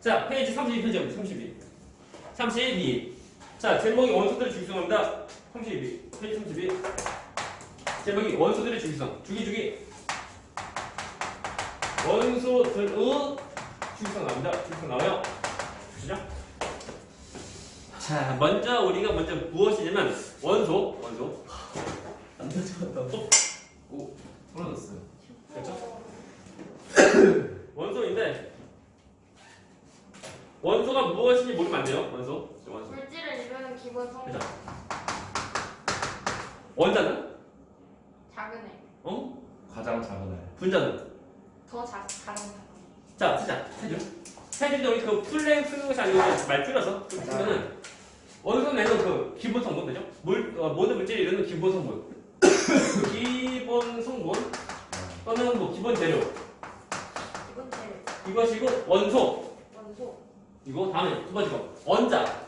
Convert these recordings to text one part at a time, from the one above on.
자, 페이지 32페이지입니다. 32. 자, 제목이 원소들의 주기성입니다. 32. 페이지 32. 제목이 원소들의 주기성. 주기. 원소들의 주기성 나옵니다. 주기성 나와요. 그죠? 자, 우리가 먼저 무엇이냐면 원소. 안 되잖아. 오, 떨어졌어요. 그렇죠? 원소인데 원소가 무엇인지 모르면 안 돼요. 원소. 물질을 이루는 기본 성분. 그죠? 원자는? 작은 애. 가장 작은 알. 분자는? 더 가장 작은 애. 자, 쓰자. 세준도 우리 그 풀랭 쓰는 것이 아니고 말 줄여서 그러면은 원소는 그 기본 성분 되죠? 모든 물질이 이루는 기본 성분. 기본 성분 또는 뭐 기본 재료. 기본 재료. 이것이고 원소. 이거 다음에 두 번째 거 원자.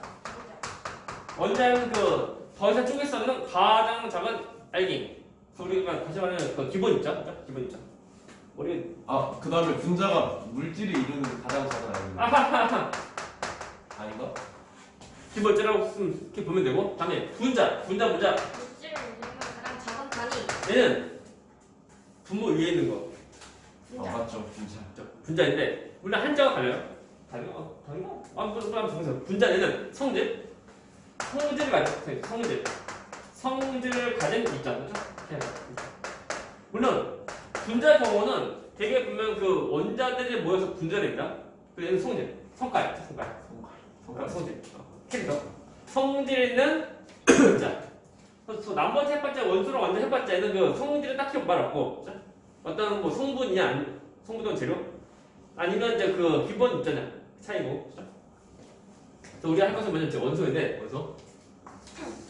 원자는 그 더 이상 쪼갤 수 없는 가장 작은 알갱이. 우리가 다시 말하는 그 기본 입자, 그죠? 기본 입자. 우리 그 다음에 분자가 물질이 이루는 가장 작은 알입니다. 아하하하. 아닌가? 기본 입자라고 이렇게 보면 되고, 다음에 분자. 물질을 이루는 가장 작은 단위. 얘는 분모 위에 있는 거. 분자. 맞죠, 분자. 분자인데 물론 한자가 달라요. 달라요? 무슨 분자 얘는 성질을 가진 성질을 가진 입자죠. 물론 분자 경우는 되게 보면 그 원자들이 모여서 분자가 됩니다. 그 얘는 성질, 캐릭터. 성질은 분자. 그래서 나머지 해봤자 원소랑 완전 해봤자 얘는 그 성질은 딱히 말 없고 어떤 뭐 성분이냐 성분은 재료 아니면 이제 그 기본 입자냐 차이고. 그래서 우리가 할 것은 뭐냐면 원소인데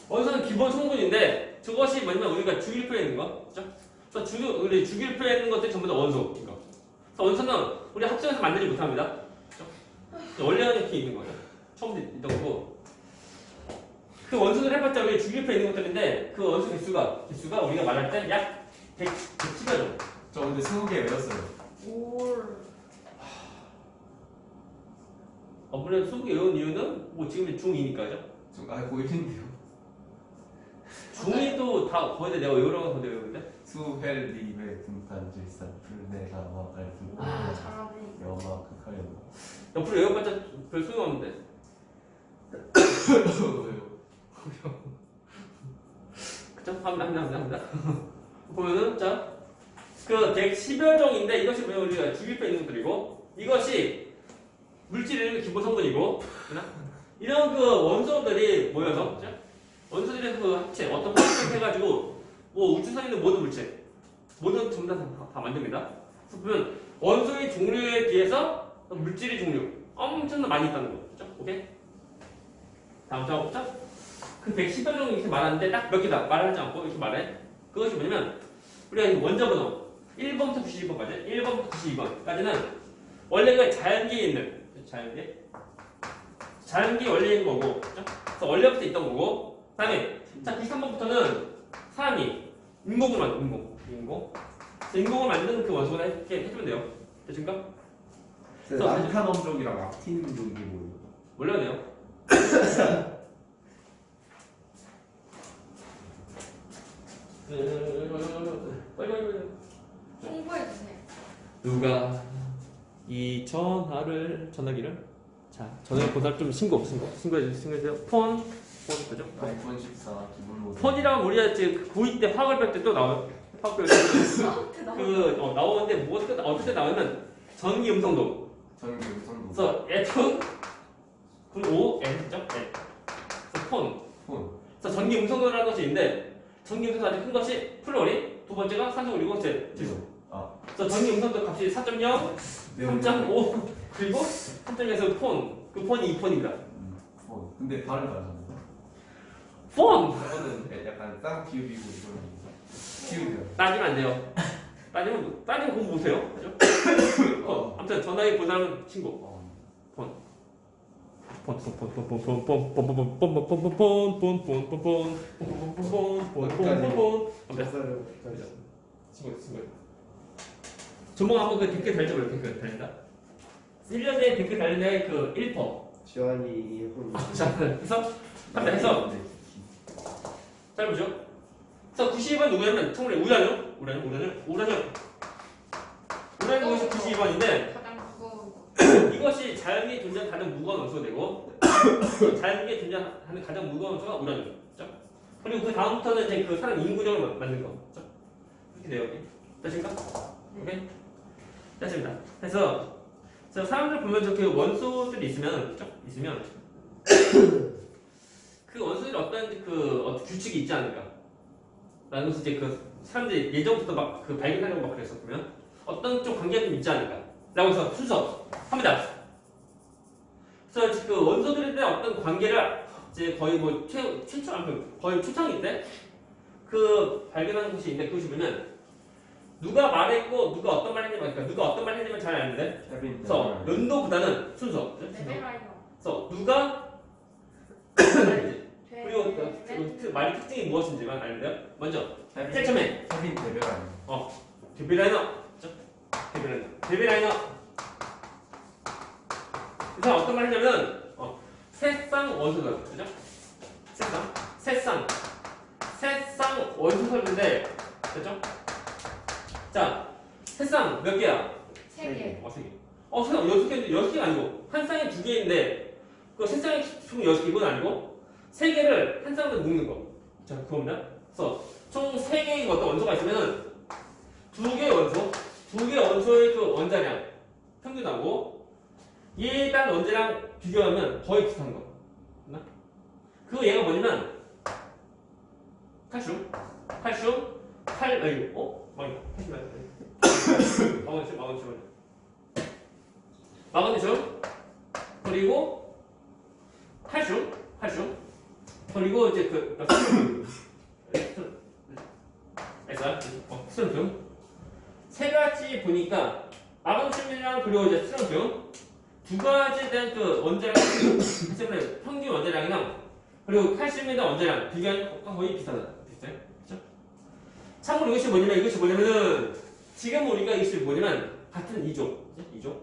원소는 기본 성분인데 저것이 뭐냐면 우리가 주기율표에 있는 거, 그렇죠? 그래서 우리 주기율표에 있는 것들이 전부 다 원소. 그래서 원소는 우리 합성해서 만들지 못합니다. 그렇죠? 원래는 이렇게 있는 거죠. 처음부터 있던 거고. 그 원소들 해봤자 우리 주기율표에 있는 것들인데 그 원소 개수가 우리가 말할 때 약 110여 정도. 저 근데 20개 외웠어요. 올. 물론 20개 외운 이유는 뭐 지금 중2니까죠. 고1인데요. 중2도 다 거의 다 내가 외우라고 더 외우는데. 수헬, 리베, 분탄, 질산, 불내, 가마, 알분, 잘하네. 염화, 극하연. 옆으로 외워봤자 별 소용 없는데. 그쵸? 합니다. 보면은, 자, 그 110여 종인데 이것이 뭐냐, 우리가 주기표에 있는 것들이고, 이것이 물질의 기본 성분이고, 이런 그 원소들이 모여서, 그쵸? 원소들의 그 합체, 어떤 합체를 해가지고, 뭐 우주선에 있는 모든 물체, 모든 전부 다 만듭니다. 그래서 보면, 원소의 종류에 비해서 물질의 종류, 엄청나게 많이 있다는 거, 그쵸? 오케이? 다음 장 보자. 그 110여 종이 이렇게 말하는데 딱 몇 개다 말하지 않고 이렇게 말해. 그것이 뭐냐면 우리가 원자 번호 1번부터 92번까지 1번부터 92번까지는 원래 그 자연계에 있는 자연계 원래 있는 거고, 그렇죠? 그래서 원래부터 있던 거고. 그다음에 자 93번부터는 사람이 인공을 만든 인공을 만드는 그 원소가 이렇게 해주면 돼요. 되신가? 랑탄엄족이랑 악틴음족이 뭐예요? 몰라요. 빨리. 홍보해주세요. 누가 이 전화기를 자 전화 보다 좀 신고해주세요. 폰 그죠? 아이폰 14 기본 모델. 폰이랑 우리가 이제 고2 때 화학을 뺄 때 또 나와요. 화학 뺄때 나오는데 뭐가 어떻게 나오면 전기 음성도. 전기 음성도. 그래서 F 그리고 O N 죠? 그래서 폰. 그래서 전기 음성도라는 것이 있는데 전기 음성도 아주 큰 것이 플로리, 두 번째가 산소그리고 질소. 그래서 전기 음성도 값이 4.0, 3.5 그리고 3.0에서 폰. 그 폰이 2폰입니다. 폰. 근데 발음 다르잖아요. 폰! 이거는 약간 쌍 기읍이고 이거는 기읍이요. 따지면 안 돼요. 따지면 공부 못해요. 그죠? 폰. 아무튼 전화기 본 사람은 신고. 폰. 전공 한번 그 댓글 달죠. 댓글 달린다. 1년에 딩크 달린데 그 1%. 지환이 혼. 자, 그래서 한번 해서 잘 보죠. 그래서 90은 누구냐면 청물의 우라늄 것이 92번인데 가장 무거운 거. 이것이 자연이 존재하는 가장 무거운 원소가 되고 자연이 존재하는 가장 무거운 원소가 우라늄. 그렇죠? 그리고 그 다음부터는 이제 그 사람 인구적으로 만든 거. 그렇죠? 이렇게 돼요. 여기. 됐습니까? 오케이? 됐습니다. 그래서 사람들 보면 저렇게 원소들이 있으면 그 원소들이 어떤 어떤 규칙이 있지 않을까? 라는 것을 이제 그 사람들이 예전부터 막 그 발견하려고 막 그랬었으면 어떤 좀 관계가 좀 있지 않을까? 라고 해서 순서합니다. 그래서 그 원소들에 대한 어떤 관계를 이제 거의 뭐 거의 초창기인데 그 발견하는 것이 있는데 그것이 뭐냐면 누가 말했고 누가 어떤 말 했냐면 그러니까 누가 어떤 말 했냐면 잘 아는데 그래서 연도보다는 순서. 레벨라이너. 그래서 누가 말이지. 그리고 그 말의 특징이 무엇인지만 알는데요. 먼저 제일 처음에 케빈 대별 아니에요? 데빌라이너. 데빌라이너. 이 사람 어떤 말 했냐면 새쌍 원소설. 그죠? 새쌍 원소설인데 됐죠? 자, 새쌍 몇 개야? 3개. 3개. 새쌍 6개인데 6개가 아니고 한 쌍에 2개인데 그 새쌍이 총 6개 이건 아니고 3개를 한 쌍으로 묶는 거. 자, 그겁니다. 그래서 총 3개의 어떤 원소가 있으면은 2개의 원소의 그 원자량 평균하고 얘단 원자량 비교하면 거의 비슷한 거. 그 얘가 뭐냐면 칼슘, 마그네슘, 그리고 칼슘, 그리고 이제 스트론튬. 세 가지 보니까 마그네슘이랑 그리고 이제 스트론튬 두 가지에 대한 그 원자량 평균 원자량이랑 그리고 칼슘에 대한 원자량 비교하니까 거의 비슷해요. 그렇죠? 참고로 이것이 뭐냐면은 지금 우리가 이것이 뭐냐면 같은 2족. 그래서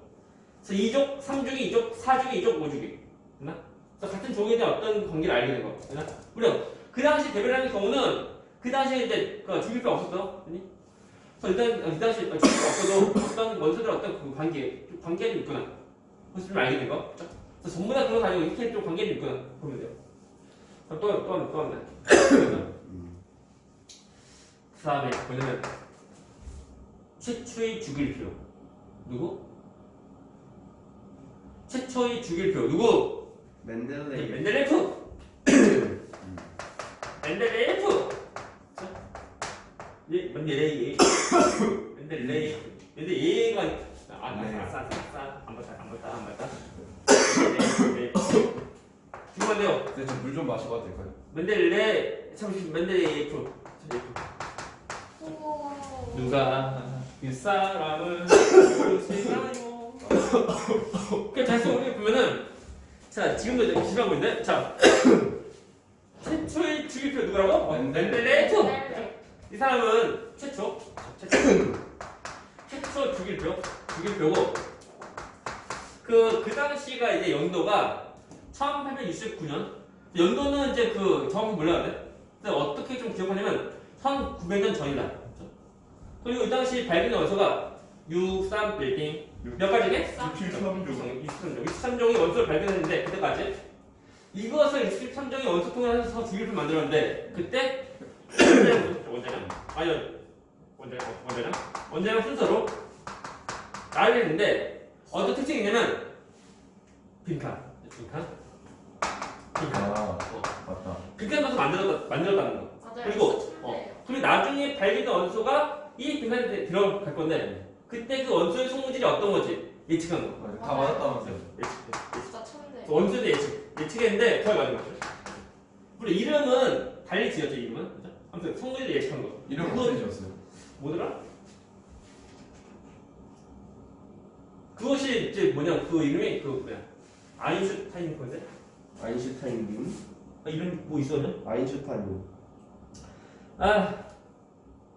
2족, 3주기, 2족, 4주기, 2족, 5주기. 됐나? 그래서 같은 족에 대한 어떤 관계를 알게 된 거. 됐나? 물론 그 당시 데빌라이너 경우는 그 당시에 이제 그 주기표 없었어. 그래서 일단 그 당시 주기표 없어도 어떤 원소들 어떤 그 관계가 좀 있구나. 그것을 좀 알게 된 거. 그렇죠? 그래서 전부 다 그런 거 아니고 이렇게 좀 관계가 있구나. 보면 돼요. 또 하나. 그 다음에 뭐냐면 최초의 주기표 누구? 최초의 주기표 누구? 멘델레이프. 멘델레이프가 안 봤다. 중요한데요. 근데 저 물 좀 마셔봐도 될까요? 멘델레이프. 우와. 누가 그 사람을 모르시나요? 그 다시 우리 보면은 자 지금도 이제 기술하고 있는데 자 최초의 주기표 누구라고? 멘델레이프. 이 사람은 최초 주기표고 그 당시가 이제 연도가 1869년. 연도는 이제 그 정확히 몰라야 돼. 근데 어떻게 좀 기억하냐면 1900년 전이다. 그리고 이 당시 발견된 원소가 63빌딩 몇 가지게? 63종의 원소를 발견했는데 그때까지 이것을 63종의 원소통을 해서 주기표를 만들었는데 그때 원자량 순서로 나열을 했는데 어떤 특징이 있냐면 빈칸 맞다. 그렇게 넣어서 만들었다는 거. 맞아요. 그리고 나중에 발견된 원소가 이 빈칸에 들어갈 건데 그때 그 원소의 성질이 어떤 거지 예측한 거. 다 맞았다면서요. 진짜 천재. 원소의 예측했는데 거의 맞은 거죠. 물론 이름은 달리 지었죠 이름은. 그죠? 아무튼 성질을 예측한 거. 이름 어떻게 지었어요? 뭐더라? 그것이 이제 뭐냐 그 이름이 아인슈타인 건데? 아인슈타인님? 이름 뭐 있었냐? 아인슈타인.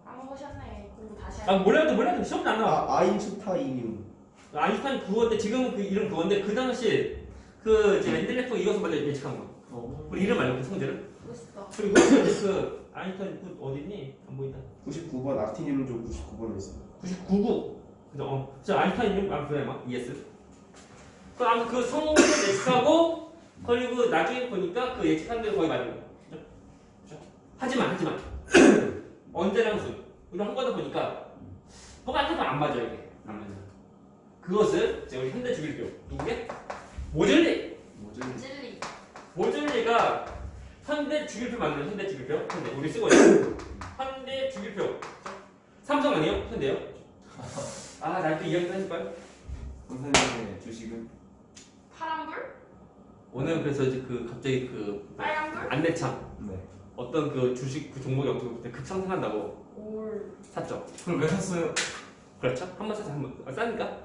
까먹으셨네. 공부 다시 하세요. 몰라도 시험도 안 나와. 아인슈타인님. 아인슈타인 그건데 지금은 그 이름 그건데 그 당시 그 이제 멘델레프 이것을 먼저 예측한 거. 우리 이름 알고 그 성질을. 멋있다. 그리고 그 아인슈타인 그 어디니? 안 보인다. 99번 악티늄조 99번에 있어요. 99. 그죠? 저 아인슈타인 이름 안 보여 막 ES. 그 아무튼 그 성질을 예측하고 그리고 나중에 보니까 그 예측한 대로 거의 맞은 거. 그죠? 하지만 언제나 무슨 이런 한 거다 보니까 뭐가 안 맞아 이게. 안 맞아. 그것을 이제 우리 현대 주기표 누구게? 모즐리. 찔리. 모즐리가 현대 주기표 만드는 현대 주기표. 현대 우리 쓰고 있는 현대 주기표. 삼성 아니에요? 현대요? 아, 나 또 이야기 해줄 거야. 선생님의 주식은 파란불? 오늘 그래서 이제 그 갑자기 그 빨간불? 안내창 네. 어떤 그 주식 그 종목이 어떻게 그때 급상승한다고 올. 샀죠. 그걸 왜 샀어요? 그렇죠? 한 번 사서 한 번. 싸니까.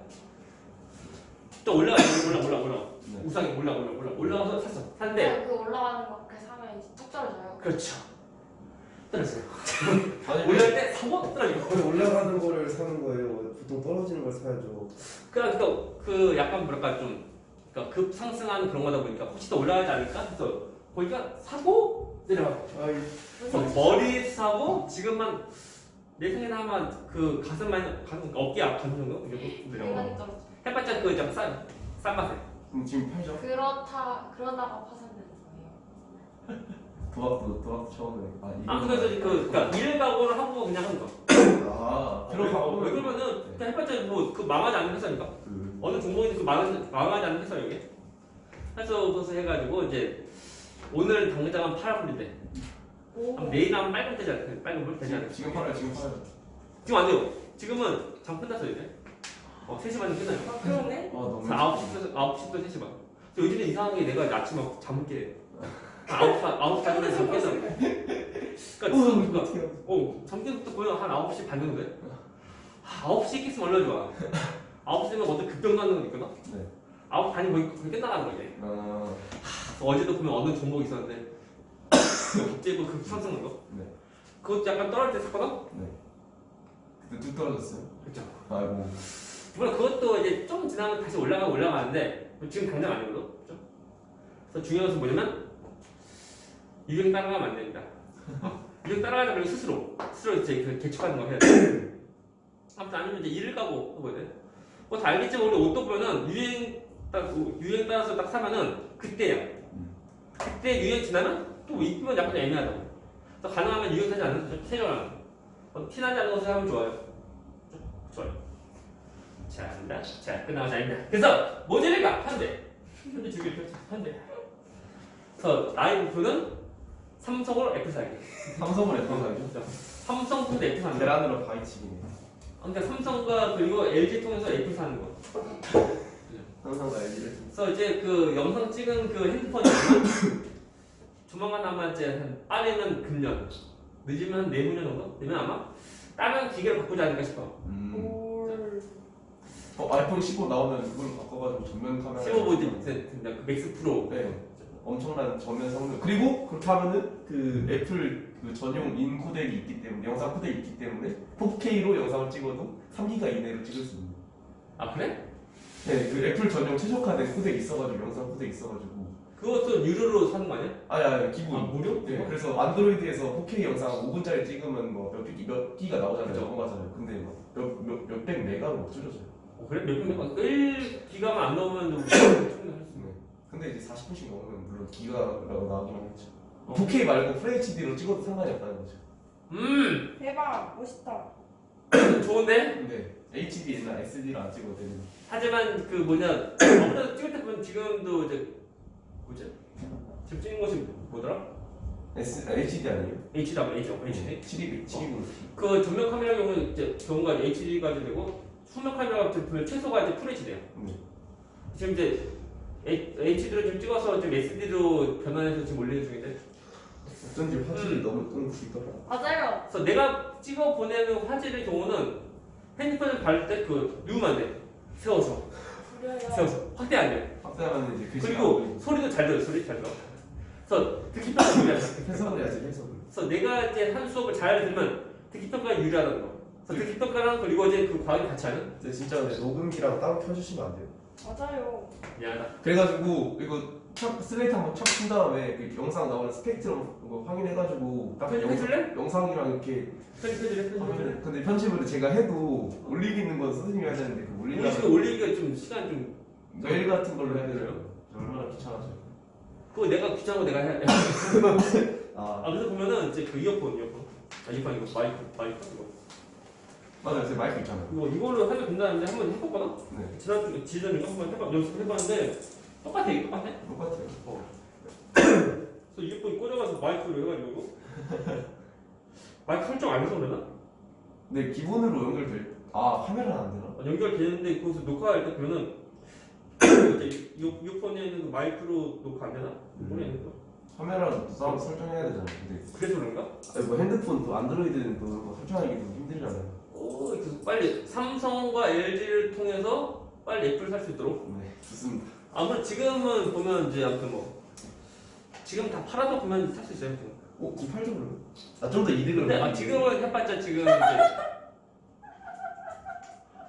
또 올라가. 네. 우상이 올라가서 샀어. 샀는데 그 올라가는 거 그렇게 사면 이제 뚝 떨어져요. 그렇죠. 떨어졌어요. 아니 올라갈 때 사고 떨어지고. 거의 올라가는 거를 사는 거예요. 보통 떨어지는 걸 사야죠. 그러니까 그 약간 뭐랄까 좀 그러니까 급상승하는 그런 거다 보니까 혹시 더 올라가지 않을까 해서 보니까 사고 내려가고. 아이, 머리 사고 지금만 내 생각에 아마 그 가슴 어깨 앞 가슴 정도 이 정도 내려가. 대가리 떨어져. 해봤자 그 좀 싼 맛에. 그럼 지금 팔죠? 그러다가 파산되는 거예요. 도박도 처음에 그래서 그러니까 일 각오를 하고 그냥 하는 거. 아 들어가고 왜 그러면은 그냥 해봤자 뭐 그 망하지 않는 회사니까. 어느 종목이든 그 망하지 않는 회사 여기. 그래서 그것을 해가지고 이제 오늘 당장은 파란불인데 오. 내일 하면 빨간 되지 않을까? 빨간 불 되지 않을까? 지금 팔아요 지금 팔아요. 지금 안 돼요. 지금은 장 끝났어 이제. 3시 반에 끝나요. 아, 그러네? 너무 9시부터 3시 반. 요즘에 이상하게 내가 아침에 잠을 깨. 9시 반에 잠 깨서. 그러니까 잠깨부터 보면 한 9시 반 정도에. 9시 깼으면 얼마나 좋아. 9시면 어떤 급병 나는 거 있거든? 네. 9시 반이 거의 끝나가는 거지. 어제도 보면 어느 종목이 있었는데 갑자기 뭐 급상승한 거? 네. 그것도 약간 떨어질 때 샀거든? 네. 그때 뚝 떨어졌어요. 그렇죠. 아이고. 물론 그것도 이제 좀 지나면 다시 올라가는데 지금 당장 아니거든. 그렇죠? 그래서 중요한 것은 뭐냐면 유행 따라가면 안 됩니다. 유행 따라가자 그러면 스스로 이제 그 개척하는 거 해야 돼. 아무튼 아니면 이제 일을 까고 해봐야 돼. 뭐 다 알겠지만 우리 옷도 보면은 유행 따라서 딱 사면은 그때야. 그때 유행 지나면 또 입으면 약간 애매하다고. 그래서 가능하면 유행 타지 않는 것을 최저한 티나지 않는 것을 하면 좋아요. 좋아요. 자, 간다. 자, 끝나가자 아닙니다. 그래서 모델이가 현대 주기를 현대. 그래서 나의 목표는 삼성으로 애플 사기. 삼성을 애플 사기죠? 삼성 통해서 애플 사는 거. 계란으로 바위치기네. 그러니까 삼성과 그리고 LG 통해서 애플 사는 거. 항상 알지를. 그래서 이제 그 영상 찍은 그 핸드폰이 조만간 아마 이제 한 빠르면 금년, 늦으면 한 내후년 정도 되면 아마 다른 기계를 바꾸지 않을까 싶어. 올. 아이폰 15 나오면 그걸 바꿔가지고 전면 카메라. 15 된다. 그 맥스 프로. 네. 엄청난 전면 성능. 그리고 그렇게 하면은 그 애플 그 전용 인 코덱이 있기 때문에 영상 코덱이 있기 때문에 4K로 영상을 찍어도 3기가 이내로 찍을 수 있는. 아 그래? 네, 그 애플 전용 최적화된 코덱 있어가지고 영상 코덱 있어가지고. 그것도 유료로 사는 거 아니야? 아니 기본. 아, 무료? 네, 그래서 안드로이드에서 4K 영상 5분짜리 찍으면 뭐 몇 기가 나오잖아요. 그죠. 넘어가잖아요. 근데 막 몇백 메가로 막 줄여져요. 그래? 몇 1기가만 안 넣으면 좀 충분할 수 있네. 근데 이제 40분씩 넘으면 물론 기가라고 나오긴 하겠죠. 4K 말고 FHD로 찍어도 상관이 없다는 거죠. 대박. 멋있다. 좋은데? 근데 HD나 SD로 안 찍어도 되는. 하지만 그 아무래도 찍을 때 보면 지금도 이제 뭐지? 지금 찍는 것이 뭐더라? HD 아니에요? HD다, HD. 720. 그 전면 카메라 경우는 이제 경우가 HD가 되고 후면 카메라 같은 경우는 최소가 이제 FHD예요. 네. 지금 이제 HD로 좀 찍어서 좀 SD로 변환해서 지금 올리는 중인데. 어쩐지 화질이 너무 똥구리더라. 맞아요. 그래서 내가 찍어 보내는 화질의 경우는 핸드폰을 받을 때 그 누우면 안 돼. 세워서 확대 안 돼. 확대하면 이제 글씨가 그리고 소리도 잘 들어, 소리 잘 들어. 그래서 듣기 평가 유리하다. 해석을 해야지 해석을. 그래서 내가 이제 한 수업을 잘 들으면 듣기 평가가 유리하다는 거. 특특가랑 그리고 이제 그 과학이 같이 하는. 근데 진짜 근데 녹음기랑 따로 켜주시면 안 돼요? 맞아요. 미안하다. 그래가지고 이거 슬레이트 한번 척 친 다음에 그 영상 나오는 스펙트럼 그거 확인해가지고 딱 편집해줄래? 영상이랑 이렇게 편집해줄래? 하면 근데 편집을 제가 해도 올리기는 건 선생님이 해야 되는데 그 우리 올리려면 지금 올리기가 좀 시간 좀. 메일 같은 걸로 해야 되나요? 얼마나 귀찮아져요. 그거 내가 귀찮고 내가 해야 돼. 아, 그래서 보면은 이제 그 이어폰. 아, 이어폰 이거 마이크 이거. 맞아요, 제 마이크 있잖아요. 이걸로 하면 된다는데 한번 해봤거든? 네, 지난주에 한번 연습해봤는데 똑같아. 똑같아요. 그래서 이어폰 꽂아가지고 마이크로 해가지고 마이크 설정 안 해서 그러나? 근데 기본으로 연결될 카메라는 안 되나? 연결되는데 거기서 녹화할 때 보면은 이제 이어폰에 있는 그 마이크로 녹화 안 되나? 모르겠는데. 카메라도 따로 설정해야 되잖아요. 근데 그래서 그런가? 아니, 뭐 핸드폰 또 안드로이드는 또 설정하기도 힘들잖아요. 그래서 빨리 삼성과 LG를 통해서 빨리 애플 살 수 있도록. 네, 좋습니다. 아무래도 지금은 보면 이제 아무튼 뭐 지금 다 팔아도 보면 살 수 있어요. 지금. 그럼 팔죠 그러면? 좀 더 이득을 근데 지금은 해봤자 지금 이제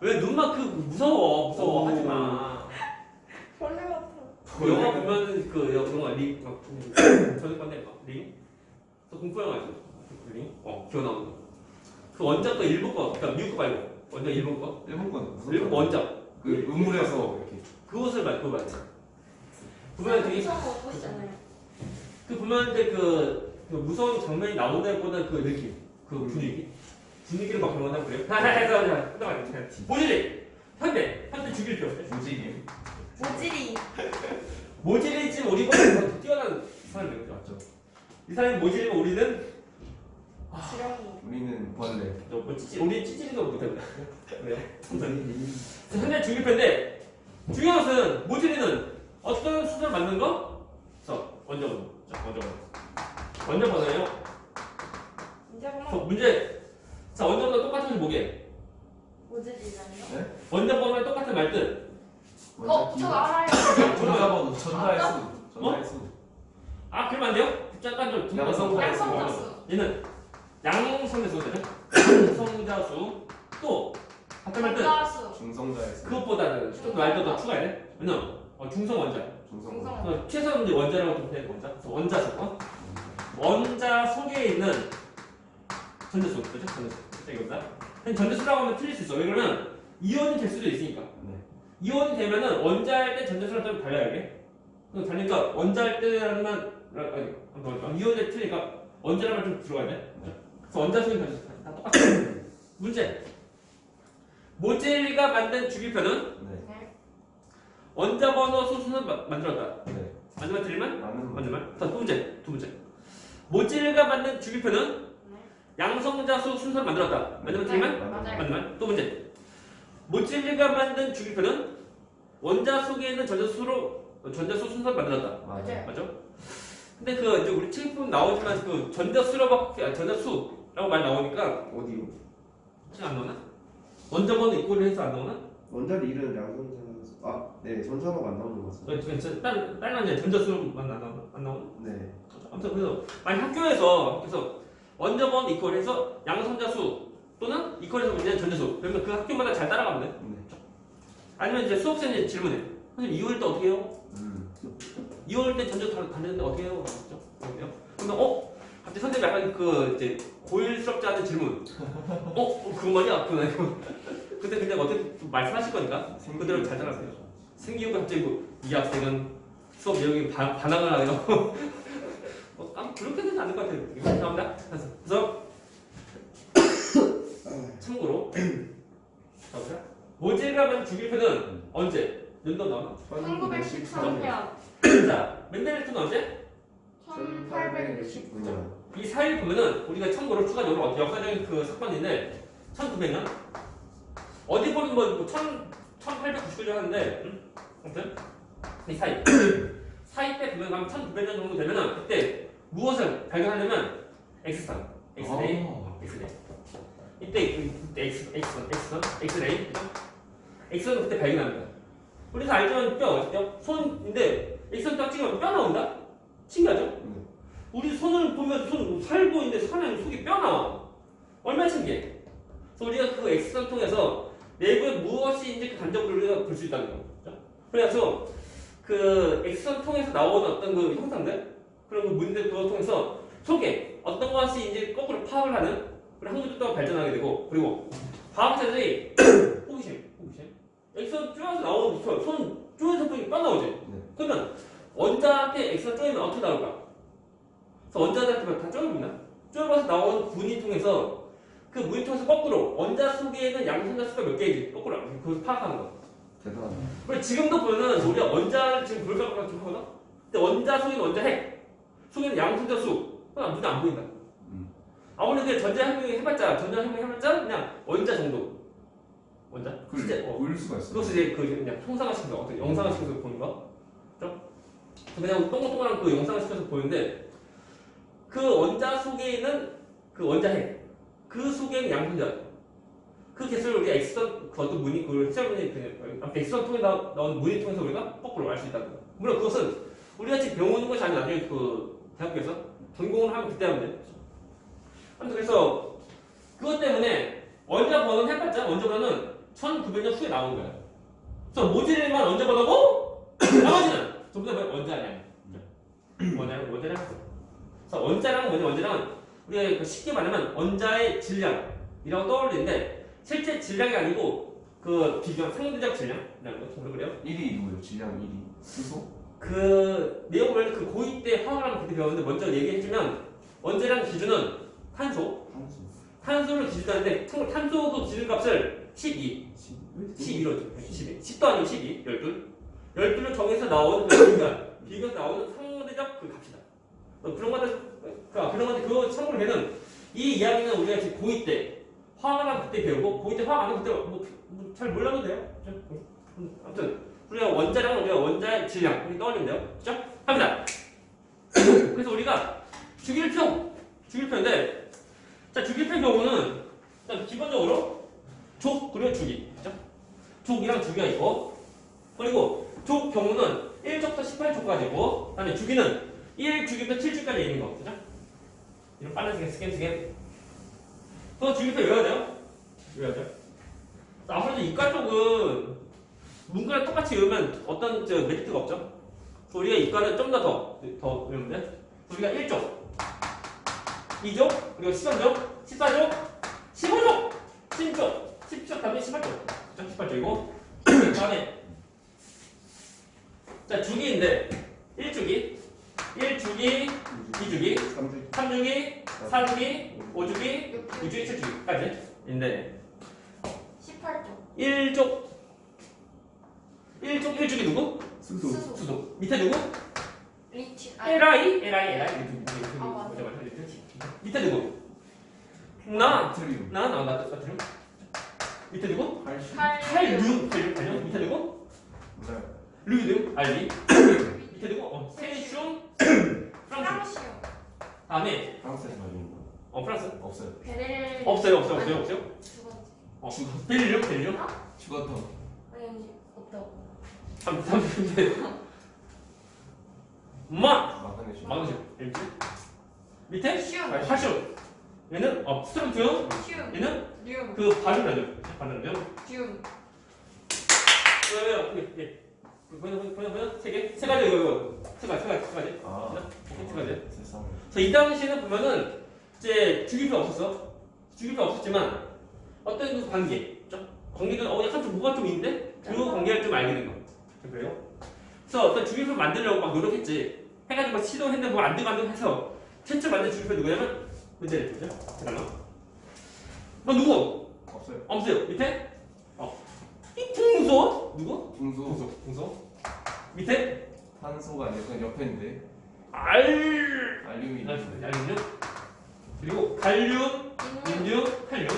왜 눈만 무서워 하지 마. 벌레 같아. 영화 보면 그 영화 링 저녁 건데 링. 그 공포 영화 있어. 링. 기어 나오는 거. 그 원작 거 일본 거, 그러니까 미국 거 말고 원작 일본 거. 일본 건 무슨 일본 원작. 그 우물에서 이렇게 그것을 그거 말이야. 보면 되게 무서운 거 보시잖아요. 보면 이제 그 무서운 장면이 나오는 데보다 그 느낌, 그 분위기를 막 그런다 그래요. 해서 모질이 현대 죽일 표. 무지개 모질이. 모질이 지금 우리보다 더 뛰어난 사람이거든요, 맞죠? 이 사람이 모질이면 우리는 지렁이. 우리는 벌레. 우리 찌질이도 못합니다. 왜요? 현대 죽일 표인데 중요한 것은 모질이는 어떤 수술을 맞는 거? 먼저 번호예요. 이제 보면 문제. 자, 원자 번호 똑같은 건 뭐게? 모질이라니요? 원자 번호랑 똑같은 말뜻. 저 알아요. 전자 번호, 전자의 수. 전자의 수. 그러면 안 돼요? 잠깐 좀 양성자의 수. 양성자수. 얘는 양성자수 되죠? 양성자수 또 같은 말뜻. 전자수. 중성자의 수. 그것보다는 좀 말도 더 추가해야 돼. 왜냐면 중성 원자. 중성. 최소한 이제 원자라고 좀 돼. 원자. 원자수. 원자 속에 있는 전자수. 그렇죠? 전자수. 이겁니다. 전자수라고 하면 틀릴 수 있어. 왜 그러면 이온이 될 수도 있으니까. 네. 이온이 되면은 원자할 때 전자수랑 좀 달라요, 이게. 다르니까 원자할 때는 이온이 틀리니까 원자라면 좀 들어가야 돼. 그래서 원자수는 다 똑같아. 문제. 모젤리가 만든 주기표는 네. 원자 번호 소수는 만들었다. 네. 맞는 말 틀리면? 맞는 맞는 말. 두 문제. 모젤리가 만든 주기표는 양성자수 순서를 만들었다. 맞는 말 틀리면? 맞아요. 맞는 말. 또 문제. 모젤리가 만든 주기표는 원자 속에 있는 전자수 순서를 만들었다. 맞아요. 맞죠? 근데 그 이제 우리 책 보면 나오지만 그 전자수라고 말 나오니까 어디요? 지금 안 나오나? 원자 번호 이꼴 해서 안 나오나? 원자리 이름 양성자. 네, 전자가 안 나오는 것 같습니다. 다른 이제 전자수만 안 나오나? 네. 아무튼 그래서 만약 학교에서 원자 번호 이꼴 해서 양성자수 또는 이퀄해서 문제는 전자수. 그러면 그 학교마다 잘 따라가면 돼. 네. 아니면 이제 수업생이 질문해. 선생님 2월 때 어떻게 해요? 2월 때 전자수 다녔는데 어떻게 해요? 맞죠? 그러면 갑자기 선생님 약간 그 이제 고일스럽지 않은 질문. 그거 말이야. 근데 그냥 어떻게 좀 말씀하실 거니까 그대로 잘 따라가세요. 생기고 갑자기 이 학생은 수업 내용이 반항을 하네요. 그렇게 되지 않을 것 같아요. 감사합니다. 그래서 참고로 모질감은 주기표는 언제? 연도 나오나? 1913년. 자, 멘델레프는 언제? 1869년. 이 사일 보면은 우리가 참고로 추가적으로 역사적인 그 사건인데 1900년 어디 보면 뭐 1899년 하는데 아무튼 이 사이 때 보면 한 1900년 정도 되면은 그때 무엇을 발견하려면 X선, X레이, X레이 이때 X레이 X선 그때 발견합니다. 우리가 알지만 손인데 X선 딱 찍으면 뼈 나온다? 신기하죠? 우리 손을 보면 손 살고 있는데 사람 속에 뼈 나와. 얼마나 신기해. 그래서 우리가 그 X선 통해서 내부에 무엇이 이제 그 간접을 우리가 볼 수 있다는 거죠. 그래서 그 X선 통해서 나오는 어떤 그 형상들 그런 그 문제들 그걸 통해서 속에 어떤 것이 이제 거꾸로 파악을 하는 그런 학문들도 발전하게 되고 그리고 과학자들이 호기심 X선 쪼여서 나오는 거 손 쪼여서 보니 빠나오지. 네. 그러면 원자한테 X선 쪼이면 어떻게 나올까? 그래서 원자들한테 다 쪼여봅니다. 쪼여봐서 나온 분이 통해서 그 무인 통해서 거꾸로 원자 속에는 양성자 수가 몇 개인지 거꾸로 그걸 파악하는 거. 대단하다. 그리고 지금도 보면은 우리가 원자를 지금 볼까 좀 하거든. 근데 원자 속에는 원자 핵, 속에는 양성자 수, 그건 눈에 안 보인다. 아무리 그 전자혁명 해봤자 그냥 원자 정도. 원자. 실제 보일 수가 있어. 그것을 이제 그 그냥 형상화시켜서 어떻게 영상화시켜서 보는 거. 그죠? 그냥 동글동글한 그 영상화시켜서 보는데 그 원자 속에 있는 그 원자 핵. 그 속에는 양분자. 그 개수를 우리가 X선 그 어떤 문이 그걸 해설문이 그냥 X선 통해 나온 문이 통해서 우리가 거꾸로 알 수 있다는 거. 물론 그것은 우리가 지금 배우는 것이 아니라 나중에 그 대학교에서 전공을 하면 그때 하면 돼. 아무튼 그래서 그것 때문에 원자 번호는 해봤자 원자 번호는 1900년 후에 나온 거야. 그래서 모질만 원자 번호고 나머지는 전부 다 원자 아니야. 원자랑 그래서 원자랑은 우리가 쉽게 말하면 원자의 질량이라고 떠올리는데 실제 질량이 아니고 그 비교 상대적 질량이라는 거 정도 그래요. 1위 누구예요? 질량 1위. 수소? 그 내용 보면 그 고2 때 화학을 그때 배웠는데 먼저 얘기해주면 원자량 기준은 탄소를 기준하는데 탄소 그 기준값을 12로 10도 아니고 12, 12를 정해서 나오는 그 비교에서 나오는 상대적 그 값이다. 그런 것들 그거 참고로 해는 이 이야기는 우리가 지금 고2 때 화학을 그때 배우고 고2 때 화학 안 하면 그때 잘 몰라도 돼요. 아무튼 우리가 원자량은 우리가 원자의 질량 이렇게 떠올리면 돼요. 그렇죠? 합니다. 그래서 우리가 주기율표인데 자 주기율표 경우는 일단 기본적으로 족 그리고 주기 그렇죠? 족이랑 주기가 있고 그리고 족 경우는 1족부터 18족까지고 그다음에 주기는 1주기부터 7주까지 있는 거 그렇죠? 이런 빨간색에 스캔 그거 주기율표 외워야 돼요. 아무래도 이과 쪽은 문과랑 똑같이 외우면 어떤 메리트가 없죠. 우리가 이과는 좀 더 외우면 돼. 우리가 1족, 2족, 그리고 13족, 14족, 15족, 16족, 17족, 다음에 18족. 18족이고 그 다음에 자 주기인데 1주기, 2주기, 3주기, 4주기, 5주기, 6주기, 7주기까지 인데 18조. 1주기 누구? 수소. 밑에 누구? 리치. LI. 밑에 누구? 나 나트륨. 밑에 누구? 칼륨. 밑에 누구? 몰라요. 류륨. 알리. 밑에 누구? 세슘. 프랑스. 프랑시오. 다음에 프랑스에서 가지고 프랑스. 없어요. 베렐. 없어요. 죽었지. 벨륨. 죽었던. 아니 없다고. 3. 마그네슘. 밑에 시움. 칼슘. 얘는 스트론튬. 시움. 얘는 륨. 그 바륨. 듐. 보면 세 가지 이거 세 가지. 아. 세 가지. 세상에. 그래서 이 당시에는 보면은 이제 주기표 없었지만 어떤 그 관계, 관계는 약간 좀 뭐가 좀 있는데 그 관계를 좀 알게 된 거. 그래요? 그래서 어떤 주기표를 만들려고 막 노력했지. 해가지고 막 시도했는데 뭐 안 되고 해서 최초 만든 주기표 누구냐면 문제됐죠. 잠깐만. 너 누구? 없어요. 밑에? 이 중소 누구? 중소. 밑에? 탄소가 아니고 그냥 옆에 있는데. 알루미늄. 알루미늄. 그리고 갈륨, 인류, 칼륨.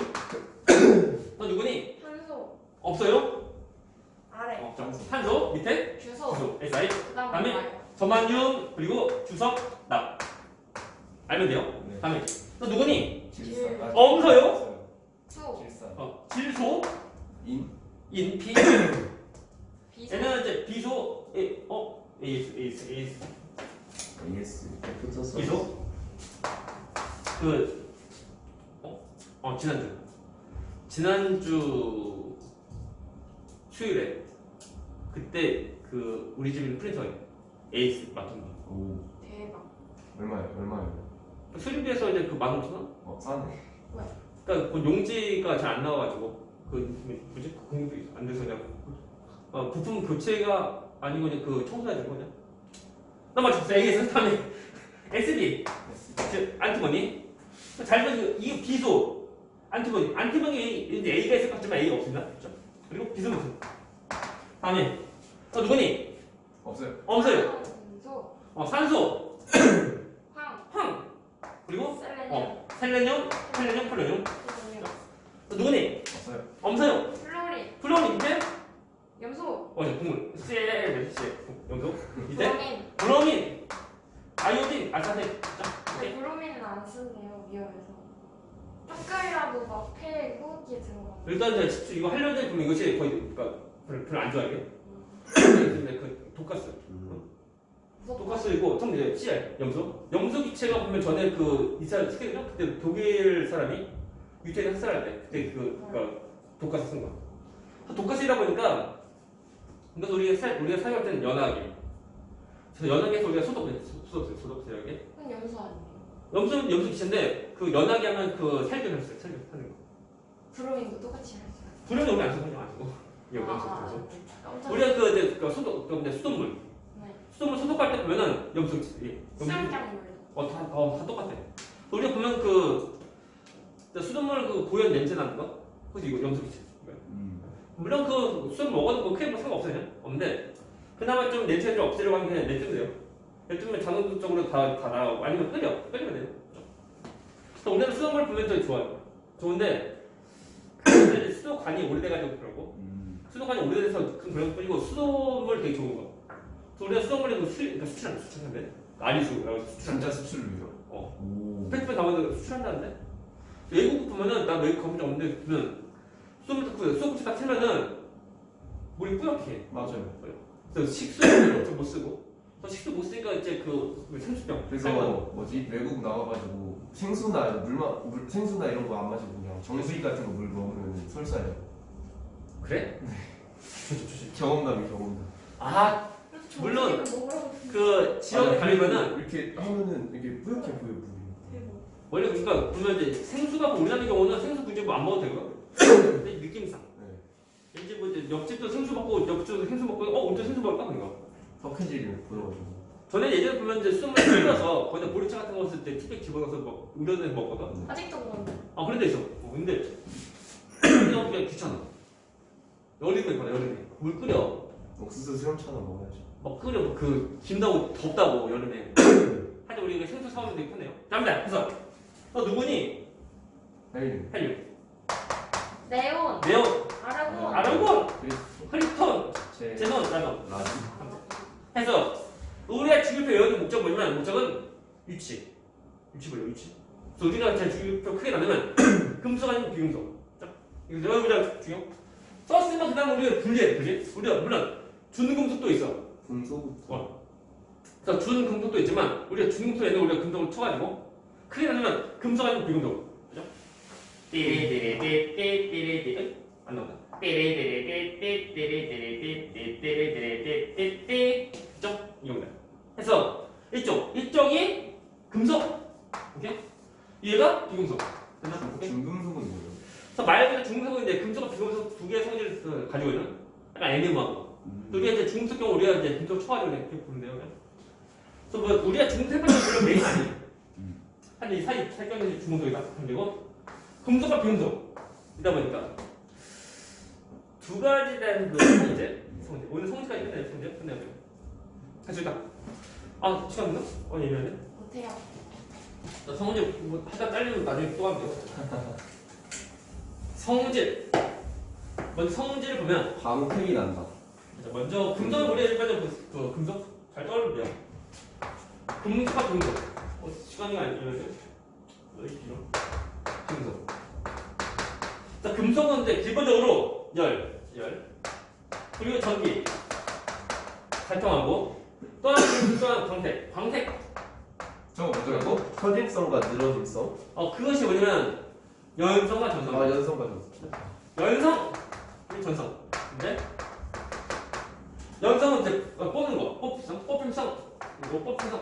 너 누구니? 탄소. 없어요? 아래. 탄소 밑에? 주소. SI. 그다음에 다음에 저만륨 그리고 주석, 납. 알면 돼요. 네. 다음에 너 누구니? 질산. 없어요? 수. 질산. 질소, 인. 피. 비소. 얘는 이제 비소, AS. AS. 붙었어. 비소. 지난주. 지난주 수요일에 그때 그 우리 집 있는 프린터에 에이스 맞던 거. 오 대박. 얼마예요? 수리비에서 이제 그 15,000원? 싸네. 그러니까 그 용지가 잘 안 나와가지고 그 뭐지 공급이 안 돼서 그냥 부품 교체가 아니고 그냥 그 청소해야 되는 거냐? 나 맞췄어. 에이스 다음에 SD 즉 안티머니. 잘 보면 이거 비소 안티머니 이제 A가 있을 것 같지만 A가 없습니다. 그렇죠? 그리고 비소 무슨? 다음에 누구니? 없어요. 없어요. 산소. 산소, 황. 황, 그리고 셀레늄. 셀레늄, 폴레늄. 누구니? 없어요. 없어요. 플로린. 플로린 이제 염소. 국물. 염소. 이제 브로민. 브로민, 아이오딘, 알사딘. 근데 브로민은 안 쓴대요, 위험해서. 조금이라도 막 폐 호흡기에 들어가. 일단 이제 이거 하려는 그러면 이것이 거의 그러니까 별로 안 좋아하게. 근데 그 독가스. 독가스이고 총 이제 CR 염소 기체가 보면 전에 그 이스라엘 스케일이죠? 그때 독일 사람이 유태인 학살할 때 그때 그러니까 독가스 쓴 거야. 독가스이다 보니까 그러니까 우리가 사용할 때는 연하게. 그래서 연하게해서 우리가 소독 제하게. 그건 염소 아니에요? 염소 기체인데 그 연하게 하면 그 살균을 했어요. 살균하는 거. 브로민도 똑같이 할 수 있어요. 불은 우리 안 쓰고 그냥 안 쓰고. 염소. 깜짝 우리가 그 소독 수돗물. 네. 수돗물 소독할 때 보면은 염소 기체. 수영장물도. 다 똑같아. 우리가 보면 그 수돗물 그 고연 냄새 나는 거, 그지 이거 염소 기체. 물론 그 수돗물 먹어도 뭐 크게 뭐 상관없어요. 없는데 그나마 좀 냄새를 없애려고 하면 그냥 냅두면 돼요. 냅두면 자동적으로 다 나가고 아니면 끓이면 돼요. 그래서 오늘은 수돗물 보면 더 좋아요. 좋은데 그 수도관이 오래돼가지고 그러고 수도관이 오래돼서 그런 뿐이고 수돗물 되게 좋은 거. 그래서 우리가 수돗물에 그러니까 수출한데 아리수라고 진짜 수출로요? 오. 페트병 담아서 수출한다는데 외국 보면은 나 외국 가본 적 없는데 보면 수돗물 딱 틀면은 물이 뿌옇게. 맞아요. 그래서 식수를 엄청 못 쓰고 식수 못 쓰니까 이제 그 생수병. 그래서 뭐지 외국 나와가지고 생수나 이런 거 안 마시고 그냥 정수기 같은 거 물 먹으면 설사해요. 그래? 경험담. 아 물론 그 지역에 가면은 이렇게 하면은 이게 뿌옇게 보여 물이. 원래 그러니까 보면 이제 생수가 우리 나라 경우는 생수 굳이 뭐 안 먹어도 되고 근데 느낌상. 이제 뭐 이제 옆집도 생수 먹고 옆집도 생수 먹고 언제 생수 먹을까 그니까. 석회질이 보여가지고. 전에 예전에 보면 이제 수돗물 끓여서 거기다 보리차 같은 거 쓸 때 티백 집어넣어서 막 우려내서 먹거든. 아직도 그런데. 그런 데 있어. 근데 그냥 귀찮아. 여름에 있거나 여름에 물 끓여. 옥수수 수염차나 먹어야지. 막 끓여 그 김다고 덥다고 여름에. 하여튼 우리 생수 사오면 되게 편해요. 다음다. 그래서 누구니? 헬륨. 네온. 네온. 아르곤. 아르곤. 크리스톤. 제논. 라돈. 해서 우리가 주기표 외우는 목적 뭐냐면 목적은 유치 그래서 우리가 제 주기표 크게 나누면 금속 아니면 비금속. 이거 여기보다 중요. 썼으면 그다음 우리가 분리해, 그지? 우리가 물론 준금속도 있어. 금속. 그래서 준금속도 있지만 우리가 준금속에는 우리가 금속을 쳐가지고 크게 나누면 금속 아니면 비금속. 그죠? 띠리띠리띠띠띠리띠 안 나온다. 띠리띠리띠띠리띠리띠리띠리띠리띠리띠리띠 그죠? 이겁니다. 해서 이쪽이 금속, 오케이? 얘가 비금속. 됐나? 중금속은 뭐예요? 그래서 말 그대로 중금속은 이제 금속과 비금속 두 개의 성질을 가지고 있는 약간 애매모호한 거. 우리가 이제 중금속 경우 우리가 이제 금속 초과를 이렇게 부른대요. 그래서 뭐 우리가 중금속 해봤자 물론 메인 아니에요. 한 이 사이 살경이 중금속이다. 그리고 금속과 비금속이다 보니까 두 가지라는 그 성질. 오늘 성질까지 끝내요. 그래서 일단 시간 없나? 얘기해야 돼? 못해요. 나 성질 뭐 하다 잘리면 나중에 또 하면 돼요. 성질. 먼저 성질을 보면 광택이 난다. 먼저 금속은 우리 일반적으로 그 금속 잘 떠올려요. 금속과 금속. 시간이 아니면 금속. 자, 금속은 이제 기본적으로 열 그리고 전기 활동하고 또 하나 광택. 저거 뭐더라고? 편집성과 늘어짐성. 그것이 뭐냐면 연성과 전성. 아 연성 가졌어. 연성, 전성. 근데 연성은 이제 뽑는 거, 뽑힘성, 이거 뽑힘성.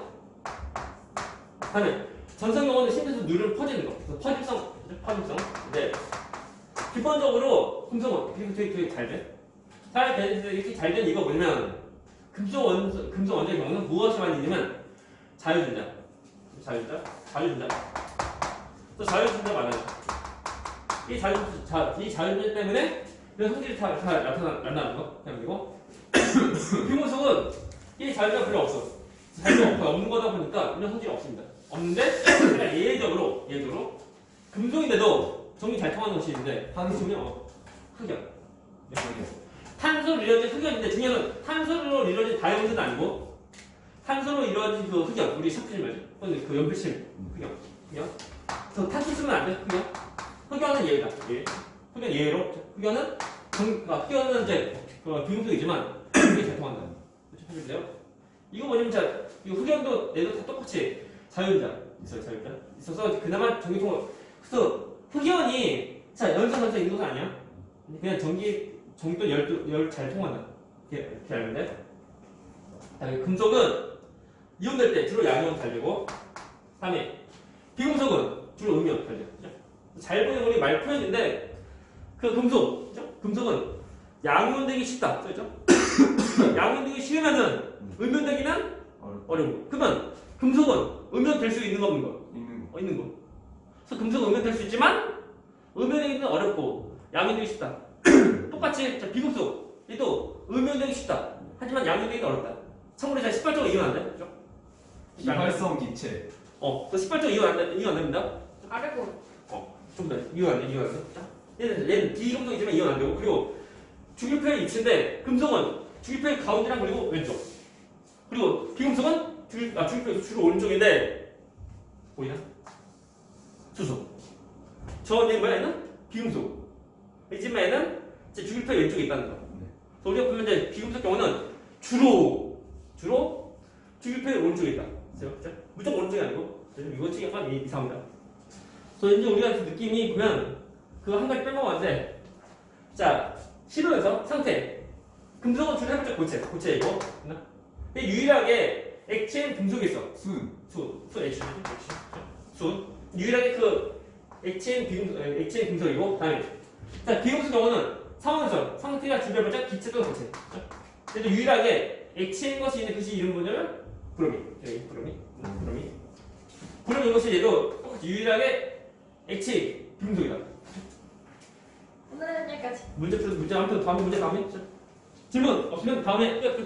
다음에 전성 경우는 심지어 누르면 퍼지는 거, 그래서 퍼짐성. 근데 기본적으로 금성은 되게 잘 돼. 잘 되는데 이렇게 잘 된 이거 뭐냐면 금속 원자의 경우는 무엇이 많이 있냐면 자유전자. 또 자유전자 많아요. 이 자유전자 때문에 이런 성질이 다 나타나는 거. 그리고 비금속은 이 자유전자 별로 없어. 자유전자 없는 거다 보니까 이런 성질이 없습니다. 없는데 그냥 예외적으로 금속인데도 정리 잘 통하는 것이 있는데 한수면 흑연. 탄소로 이루어진 흑연인데 중요한 탄소로 이루어진 다이오드는 아니고 탄소로 이루어진 그 흑연 우리 섞이지 말죠. 그 연필심 흑연. 그래서 탄소 쓰면 안 돼. 흑연은 예외다. 흑연 예외로 흑연은 이제 그 비금속이지만 이게 잘 통한다. 해주세요. 이거 뭐냐면 자 이 흑연도 얘도 다 똑같이 자유전자 있어서 그나마 전기통을 그래서 흑연이 자 연산전자 있는 것은 아니야. 그냥 전기도 열 잘 통한다. 이렇게 알면 돼. 금속은 이온될 때 주로 양이온 잘 되고, 다음에 비금속은 주로 음이온 잘 돼. 잘 보는 우리 말 표현인데 그 금속, 그죠? 금속은 양이온 되기 쉽다, 그죠? 양이온 되기 쉬우면은 음이온 되기는 어려워. 그러면 금속은 음이온 될 수 있는 거 없는 거? 있는 거. 그래서 금속은 음이온 될 수 있지만 음이온 되기는 어렵고 양이온 되기 쉽다. 똑같이 비금속 얘도 음이온 되기 쉽다. 하지만 양이온 되기는 어렵다. 참고로 자 18조 이용 안 돼, 그죠? 비활성 기체. 그 18조 이용 안 됩니다. 아르곤. 좀 더 이용 안 돼. 자, 얘는 비금속이지만 이용 안 되고, 그리고 주기표의 위치인데 금속은 주기표의 가운데랑 그리고 왼쪽. 그리고 비금속은 주기표의 주로 오른쪽인데 보이나? 수소. 저얘 뭐야 얘는? 비금속. 이 집에는 주기표의 왼쪽에 있다는 거. 그래서 우리가 보면 이제 비금속 경우는 주로 주기표의 오른쪽에 있다. 그죠? 무조건 오른쪽이 아니고 이거 지금 약간 이상합니다. 그래서 이제 우리가 그 느낌이 보면 그 한 가지 빼먹었는데, 자 실온에서 상태 금속은 주로 해봤자 고체이고, 근데 유일하게 액체인 금속이 있어. 순 유일하게 그 액체인 금속이고, 다음에 자 비금속 경우는 상태가 주변해봤자 기체 또는 고체. 그래서 유일하게 액체인 것이 있는 것이 이름 뭐냐면 브로미 이것이 얘도 똑같이 유일하게 액체 비금속이다. 오늘은 여기까지. 문제 아무튼 다음에 문제 다음에 질문 없으면 다음에 끝.